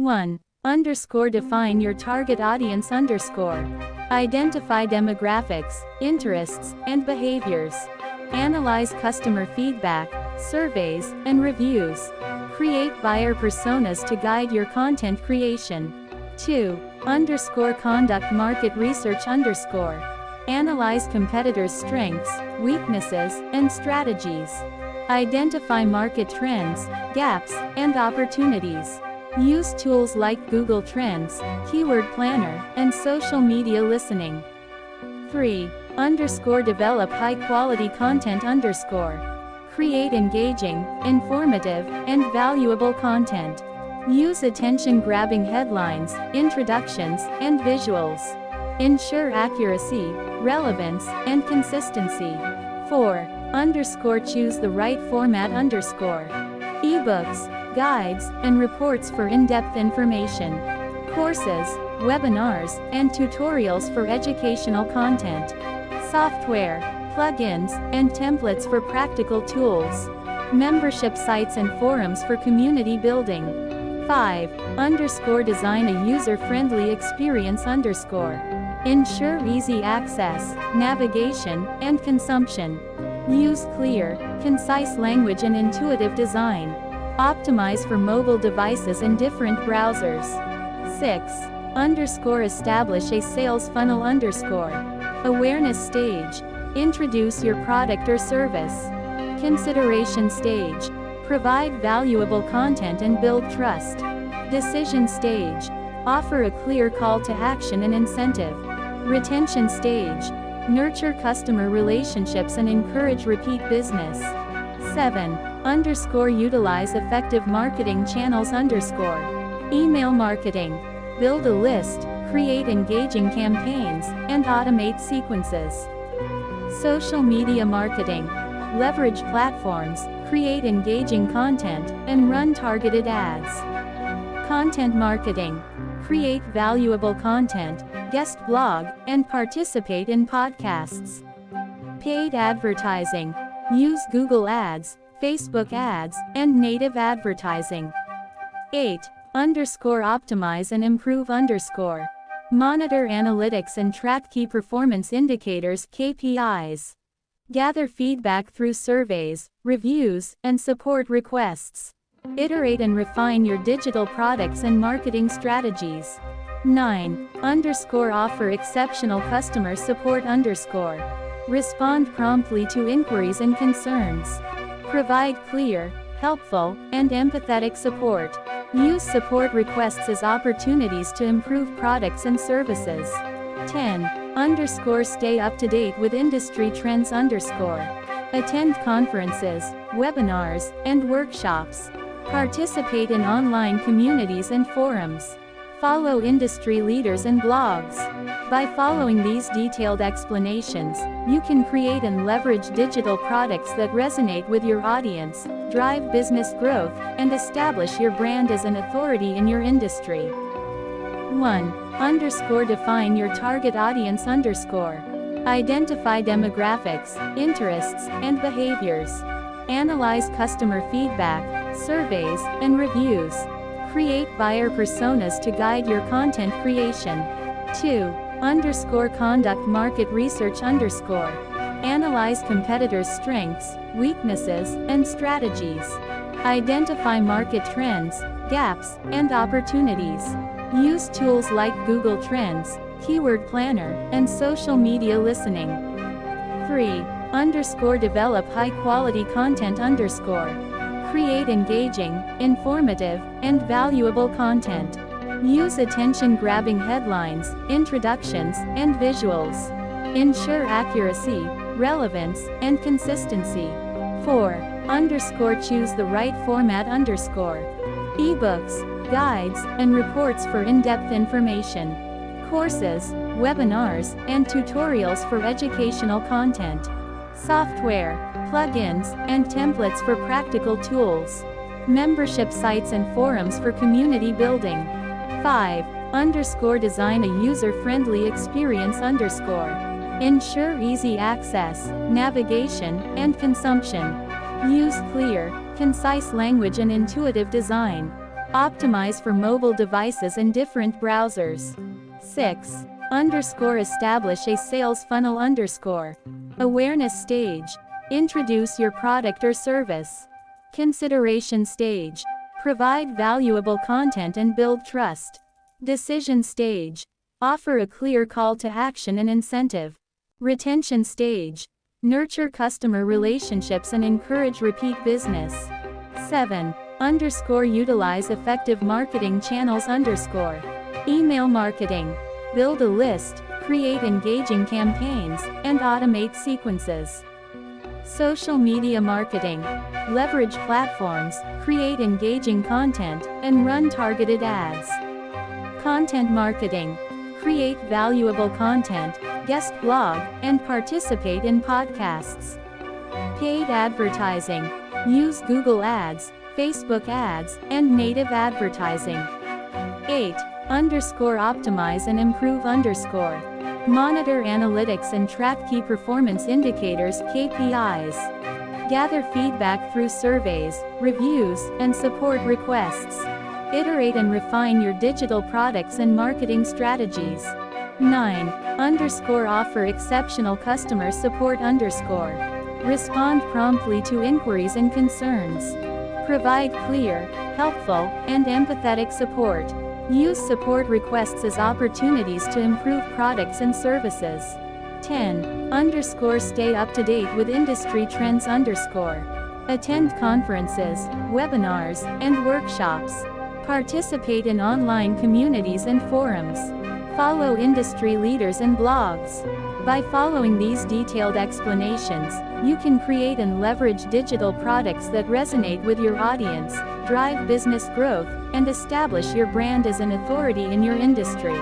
1. Underscore define your target audience underscore. Identify demographics, interests, and behaviors. Analyze customer feedback, surveys, and reviews. Create buyer personas to guide your content creation. 2. Underscore conduct market research underscore. Analyze competitors' strengths, weaknesses, and strategies. Identify market trends, gaps, and opportunities. Use tools like Google Trends, Keyword Planner, and social media listening. 3. Underscore develop high-quality content underscore. Create engaging, informative, and valuable content. Use attention-grabbing headlines, introductions, and visuals. Ensure accuracy, relevance, and consistency. 4. Underscore choose the right format underscore. Ebooks, guides, and reports for in-depth information. Courses, webinars, and tutorials for educational content. Software, plugins, and templates for practical tools. Membership sites and forums for community building. 5. Underscore design a user-friendly experience underscore. Ensure easy access, navigation, and consumption. Use clear, concise language and intuitive design. Optimize for mobile devices and different browsers. 6. Underscore establish a sales funnel underscore. Awareness stage. Introduce your product or service. Consideration stage. Provide valuable content and build trust. Decision stage. Offer a clear call to action and incentive. Retention stage. Nurture customer relationships and encourage repeat business. 7. Underscore utilize effective marketing channels underscore. Email marketing. Build a list, create engaging campaigns, and automate sequences. Social media marketing. Leverage platforms, create engaging content, and run targeted ads. Content marketing. Create valuable content, guest blog, and participate in podcasts. Paid advertising. Use Google Ads, Facebook ads, and native advertising. 8. Underscore optimize and improve underscore. Monitor analytics and track key performance indicators (KPIs). Gather feedback through surveys, reviews, and support requests. Iterate and refine your digital products and marketing strategies. 9. Underscore offer exceptional customer support underscore. Respond promptly to inquiries and concerns. Provide clear, helpful, and empathetic support. Use support requests as opportunities to improve products and services. 10. Underscore stay up to date with industry trends underscore. Attend conferences, webinars, and workshops. Participate in online communities and forums. Follow industry leaders and blogs. By following these detailed explanations, you can create and leverage digital products that resonate with your audience, drive business growth, and establish your brand as an authority in your industry. 1. Underscore define your target audience underscore. Identify demographics, interests, and behaviors. Analyze customer feedback, surveys, and reviews. Create buyer personas to guide your content creation. 2. Underscore conduct market research underscore. Analyze competitors' strengths, weaknesses, and strategies. Identify market trends, gaps, and opportunities. Use tools like Google Trends, Keyword Planner, and social media listening. 3. Underscore develop high-quality content underscore. Create engaging, informative, and valuable content. Use attention-grabbing headlines, introductions, and visuals. Ensure accuracy, relevance, and consistency. 4. Underscore choose the right format underscore. Ebooks, guides, and reports for in-depth information. Courses, webinars, and tutorials for educational content. Software, plugins, and templates for practical tools. Membership sites and forums for community building. 5. Underscore design a user-friendly experience underscore. Ensure easy access, navigation, and consumption. Use clear, concise language and intuitive design. Optimize for mobile devices and different browsers. 6. Establish a sales funnel. Awareness stage. Introduce your product or service. Consideration stage. Provide valuable content and build trust. Decision stage. Offer a clear call to action and incentive. Retention stage. Nurture customer relationships and encourage repeat business. 7. Utilize effective marketing channels. Email marketing. Build a list, create engaging campaigns, and automate sequences. Social media marketing. Leverage platforms, create engaging content, and run targeted ads. Content marketing. Create valuable content, guest blog, and participate in podcasts. Paid advertising. Use Google Ads, Facebook ads, and native advertising. 8. Optimize and improve. Monitor analytics and track key performance indicators (KPIs). Gather feedback through surveys, reviews, and support requests. Iterate and refine your digital products and marketing strategies. 9. Offer exceptional customer support. Respond promptly to inquiries and concerns. Provide clear, helpful, and empathetic support. Use support requests as opportunities to improve products and services. 10. Stay up to date with industry trends. Attend conferences, webinars, and workshops. Participate in online communities and forums. Follow industry leaders and blogs. By following these detailed explanations, you can create and leverage digital products that resonate with your audience, drive business growth, and establish your brand as an authority in your industry.